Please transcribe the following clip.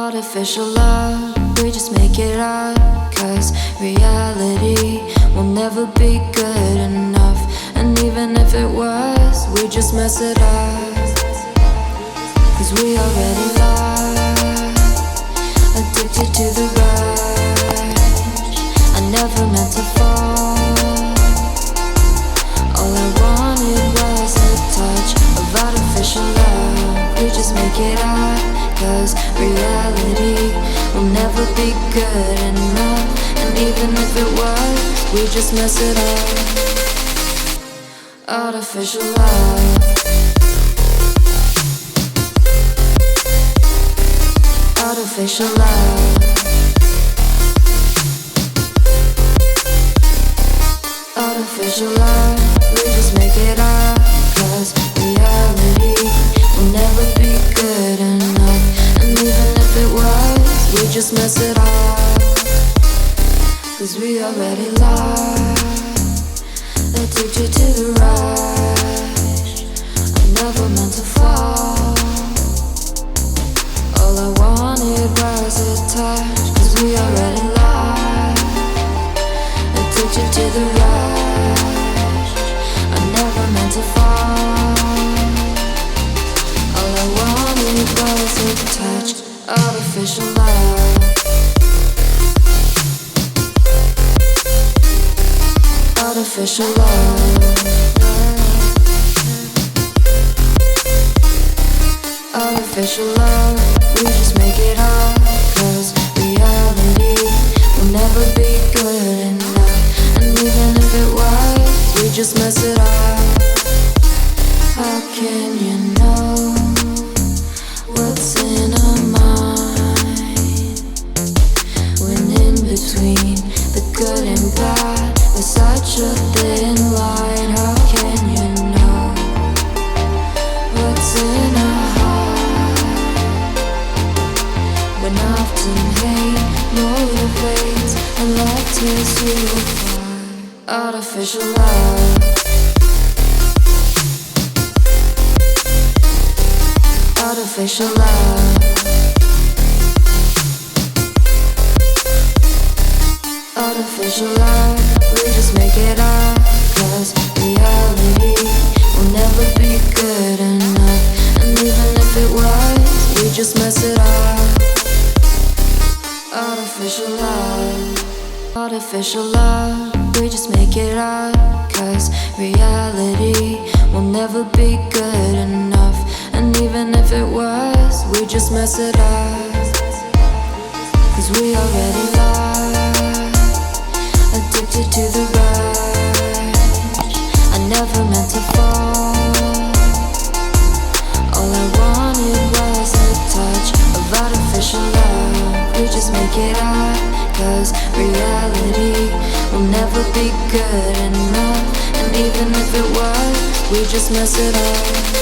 Artificial love, we just make it up, 'cause reality will never be good enough. And even if it was, we just mess it up, 'cause we already lost, addicted to the rush. I never meant to fall. All I wanted was a touch of artificial love. We just make it up, 'cause reality will never be good enough. And even if it was, we just mess it up. Artificial love. Artificial love. Artificial love. We just make it up, 'cause reality will never be good enough. And even if it was, we just mess it up, 'cause we already lost, addicted to the rush. I never meant to fall. All I wanted was a touch, 'cause we already lost, addicted to the rush. I never meant to fall. All I wanted was a touch. Artificial love. Artificial love. Artificial love. We just make it up, 'cause reality will never be good enough. And even if it was, we just mess it up. How can you know what's in our mind, when in between the good and bad there's such a thin line? How can you know what's in our heart, when often hate motivates and love tears you apart? Artificial love. Artificial love. Artificial love. We just make it up, 'cause reality will never be good enough. And even if it was, we just mess it up. Artificial love. Artificial love. We just make it up, 'cause reality will never be good enough. And even if it was, we just mess it up, 'cause we already lost, addicted to the rush. I never meant to fall. All I wanted was a touch of artificial love. We just make it up, 'cause reality will never be good enough. And even if it was, we just mess it up.